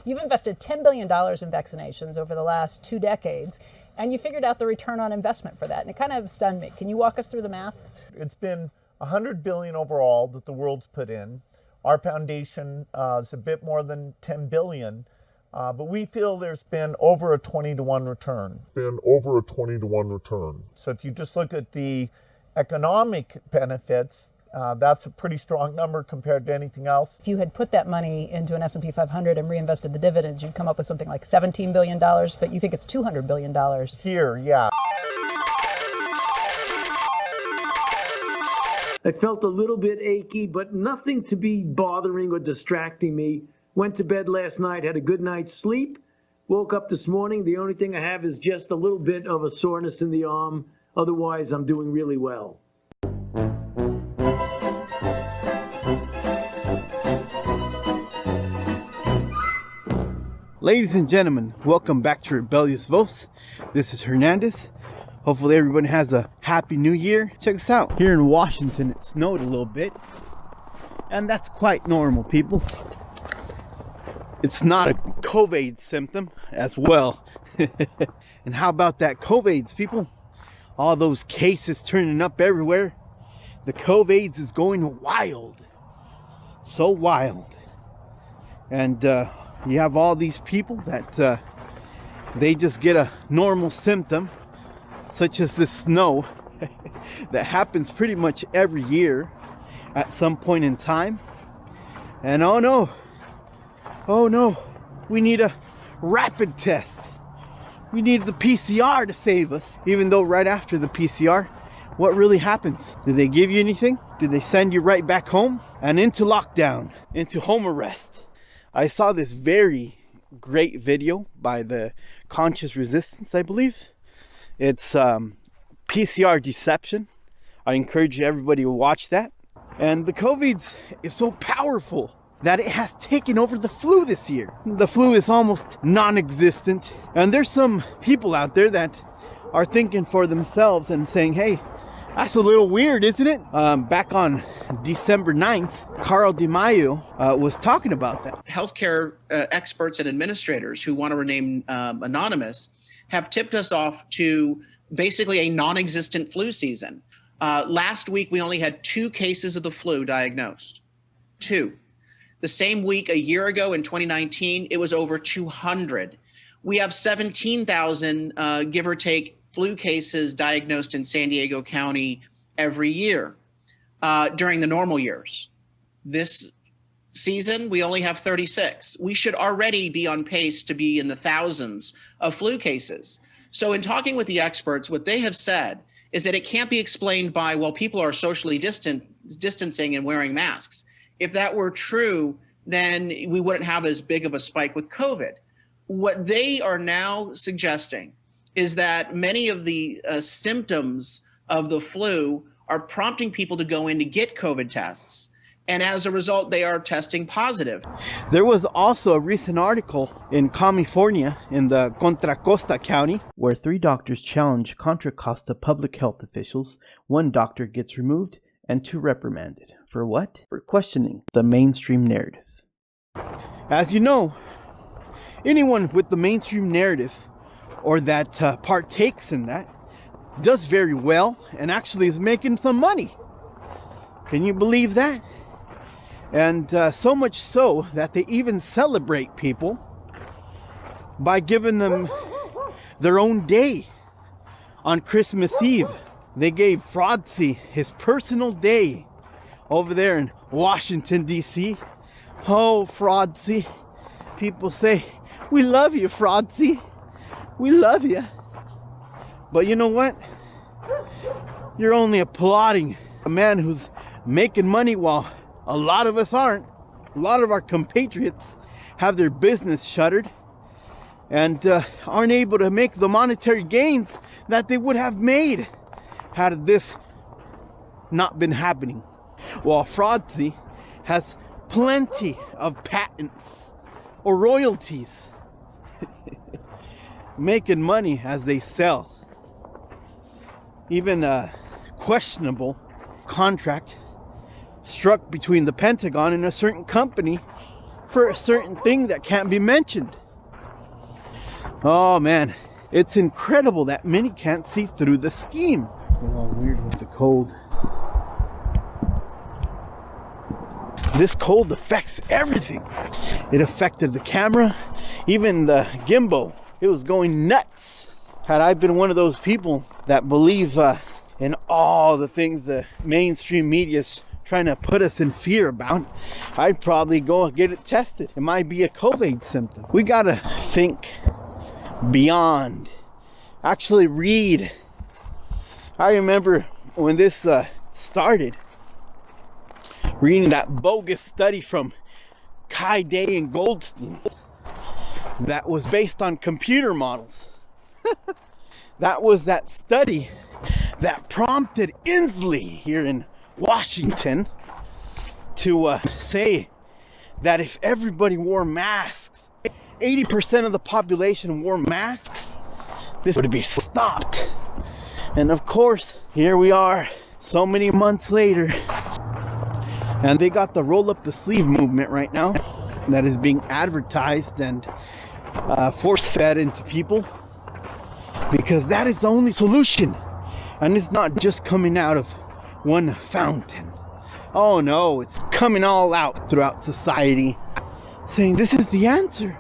You've invested $10 billion in vaccinations over the last 2 decades, and you figured out the return on investment for that, and it kind of stunned me. Can you walk us through the math? It's been $100 billion overall that the world's put in. Our foundation is a bit more than $10 billion, but we feel there's been over a 20-to-1 return. So if you just look at the economic benefits, that's a pretty strong number compared to anything else. If you had put that money into an S&P 500 and reinvested the dividends, you'd come up with something like $17 billion, but you think it's $200 billion. Here, yeah. I felt a little bit achy, but nothing to be bothering or distracting me. Went to bed last night, had a good night's sleep. Woke up this morning. The only thing I have is just a little bit of a soreness in the arm. Otherwise, I'm doing really well. Ladies and gentlemen, welcome back to Rebellious Votes. This is Hernandez. Hopefully everyone has a happy new year. Check this out. Here in Washington, it snowed a little bit. And that's quite normal, people. It's not a COVID symptom as well. And how about that COVID, people? All those cases turning up everywhere. The COVID is going wild. So wild. And you have all these people that they just get a normal symptom, such as the snow that happens pretty much every year at some point in time. And oh no, we need a rapid test. We need the PCR to save us. Even though right after the PCR, what really happens? Do they give you anything? Do they send you right back home and into lockdown, into home arrest? I saw this very great video by the Conscious Resistance, I believe. It's PCR deception. I encourage everybody to watch that. And the COVID is so powerful that it has taken over the flu this year. The flu is almost non-existent. And there's some people out there that are thinking for themselves and saying, hey, that's a little weird, isn't it? Back on December 9th, Carl DiMaio was talking about that. Healthcare experts and administrators who want to remain anonymous have tipped us off to basically a non-existent flu season. Last week, we only had 2 cases of the flu diagnosed. 2. The same week a year ago in 2019, it was over 200. We have 17,000, give or take, flu cases diagnosed in San Diego County every year during the normal years. This season, we only have 36. We should already be on pace to be in the thousands of flu cases. So in talking with the experts, what they have said is that it can't be explained by, well, people are socially distancing and wearing masks. If that were true, then we wouldn't have as big of a spike with COVID. What they are now suggesting is that many of the symptoms of the flu are prompting people to go in to get COVID tests. And as a result, they are testing positive. There was also a recent article in California in the Contra Costa County where 3 doctors challenge Contra Costa public health officials. 1 doctor gets removed and 2 reprimanded. For what? For questioning the mainstream narrative. As you know, anyone with the mainstream narrative or that partakes in that does very well and actually is making some money. Can you believe that? And so much so that they even celebrate people by giving them their own day on Christmas Eve. They gave Fraudzy his personal day over there in Washington, D.C. Oh, Fraudzy. People say, we love you, Fraudzy. We love you. But you know what? You're only applauding a man who's making money while a lot of us aren't. A lot of our compatriots have their business shuttered and aren't able to make the monetary gains that they would have made had this not been happening. While Fraudzy has plenty of patents or royalties making money as they sell. Even a questionable contract struck between the Pentagon and a certain company for a certain thing that can't be mentioned. Oh man, it's incredible that many can't see through the scheme. Oh, weird with the cold. This cold affects everything. It affected the camera, even the gimbal. It was going nuts. Had I been one of those people that believe in all the things the mainstream media's trying to put us in fear about, I'd probably go get it tested. It might be a COVID symptom. We gotta think beyond. Actually read. I remember when this started, reading that bogus study from Kai Day and Goldstein that was based on computer models. That was that study that prompted Inslee here in Washington to say that if everybody wore masks, 80% of the population wore masks, this would be stopped. And of course, here we are so many months later, and they got the roll up the sleeve movement right now that is being advertised and force fed into people, because that is the only solution. And it's not just coming out of one fountain. Oh no, it's coming all out throughout society, saying this is the answer.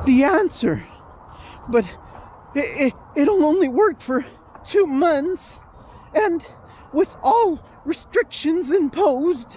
The answer. But it'll only work for 2 months, and with all restrictions imposed.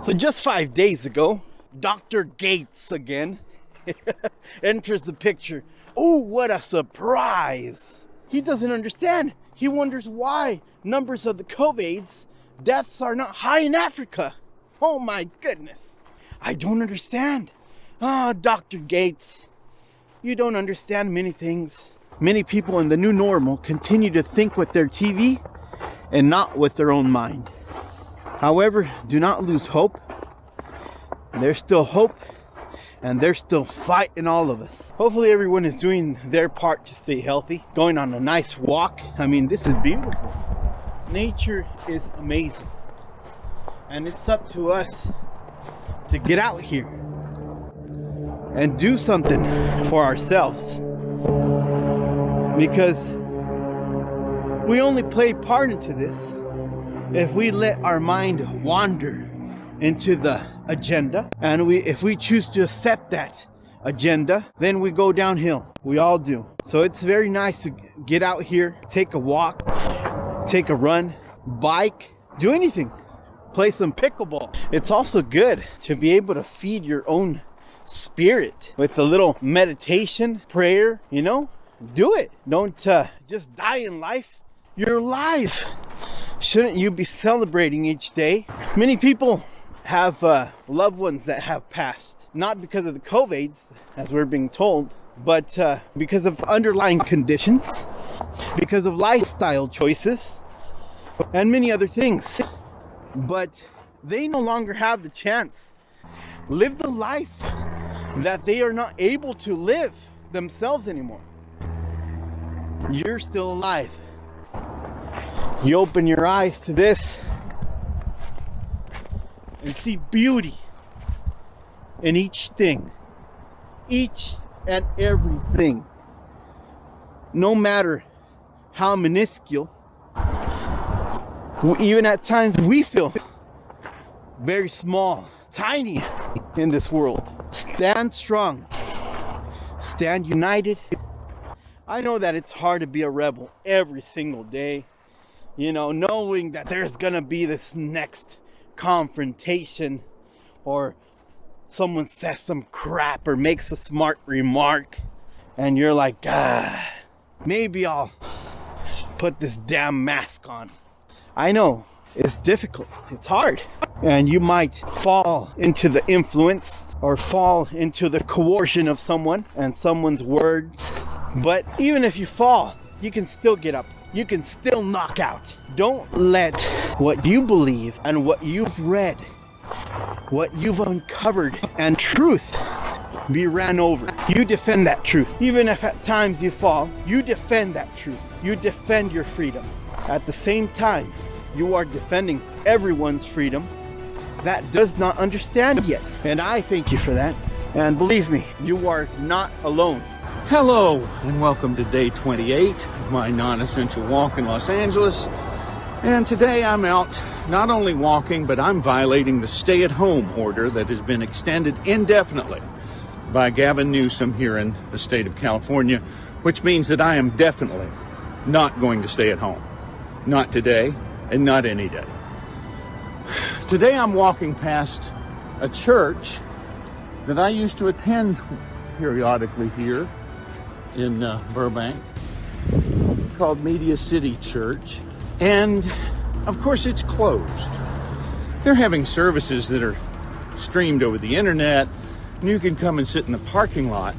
So just 5 days ago, Dr. Gates again enters the picture. Oh, what a surprise. He doesn't understand. He wonders why numbers of the COVIDs deaths are not high in Africa. Oh my goodness. I don't understand. Dr. Gates, you don't understand many things. Many people in the new normal continue to think with their TV and not with their own mind. However, do not lose hope. There's still hope, and there's still fight in all of us. Hopefully everyone is doing their part to stay healthy, going on a nice walk. I mean, this is beautiful. Nature is amazing. And it's up to us to get out here and do something for ourselves. Because we only play part into this if we let our mind wander into the agenda, and if we choose to accept that agenda, then we go downhill. We all do. So it's very nice to get out here, take a walk, take a run, bike, do anything, play some pickleball. It's also good to be able to feed your own spirit with a little meditation, prayer, you know. Do it. Don't just die in life. You're alive. Shouldn't you be celebrating each day? Many people have loved ones that have passed, not because of the COVIDs, as we're being told, but because of underlying conditions, because of lifestyle choices, and many other things. But they no longer have the chance. Live the life that they are not able to live themselves anymore. You're still alive. You open your eyes to this and see beauty in each thing, each and everything, no matter how minuscule. Even at times we feel very small, tiny in this world. Stand strong, stand united. I know that it's hard to be a rebel every single day, you know, knowing that there's gonna be this next confrontation, or someone says some crap or makes a smart remark, and you're like, maybe I'll put this damn mask on. I know it's difficult, it's hard, and you might fall into the influence or fall into the coercion of someone and someone's words. But even if you fall, you can still get up. You can still knock out. Don't let what you believe and what you've read, what you've uncovered, and truth be ran over. You defend that truth. Even if at times you fall, you defend that truth. You defend your freedom. At the same time, you are defending everyone's freedom that does not understand yet. And I thank you for that. And believe me, you are not alone. Hello, and welcome to day 28 of my non-essential walk in Los Angeles. And today I'm out not only walking, but I'm violating the stay-at-home order that has been extended indefinitely by Gavin Newsom here in the state of California, which means that I am definitely not going to stay at home. Not today, and not any day. Today I'm walking past a church that I used to attend periodically here in Burbank, called Media City Church, and of course it's closed. They're having services that are streamed over the internet, and you can come and sit in the parking lot,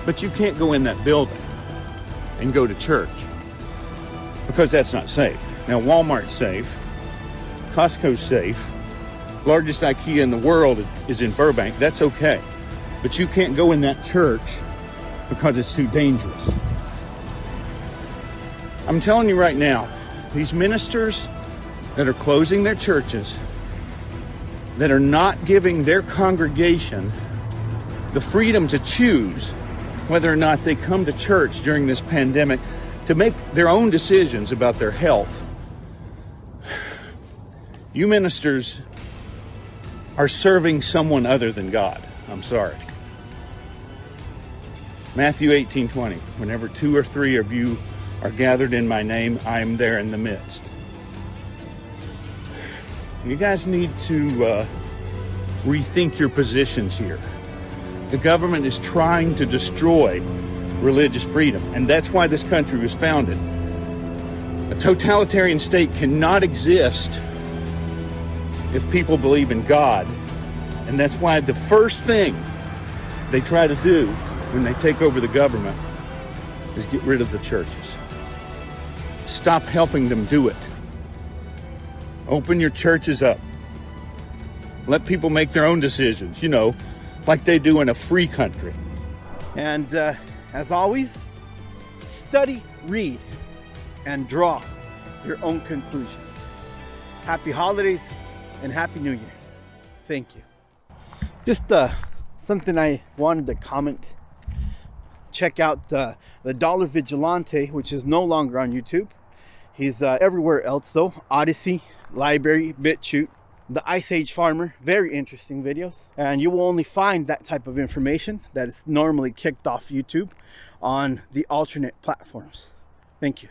but you can't go in that building and go to church because that's not safe. Now Walmart's safe, Costco's safe, largest IKEA in the world is in Burbank. That's okay, but you can't go in that church because it's too dangerous. I'm telling you right now, these ministers that are closing their churches, that are not giving their congregation the freedom to choose whether or not they come to church during this pandemic to make their own decisions about their health. You ministers are serving someone other than God. I'm sorry. Matthew 18:20, whenever 2 or 3 of you are gathered in my name, I am there in the midst. You guys need to rethink your positions here. The government is trying to destroy religious freedom, and that's why this country was founded. A totalitarian state cannot exist if people believe in God, and that's why the first thing they try to do when they take over the government is get rid of the churches. Stop helping them do it. Open your churches up. Let people make their own decisions, you know, like they do in a free country. And as always, study, read, and draw your own conclusion. Happy holidays and Happy New Year. Thank you. Just something I wanted to comment. Check out the Dollar Vigilante, which is no longer on YouTube. He's everywhere else though. Odysee, LBRY, BitChute, the Ice Age Farmer. Very interesting videos. And you will only find that type of information that is normally kicked off YouTube on the alternate platforms. Thank you.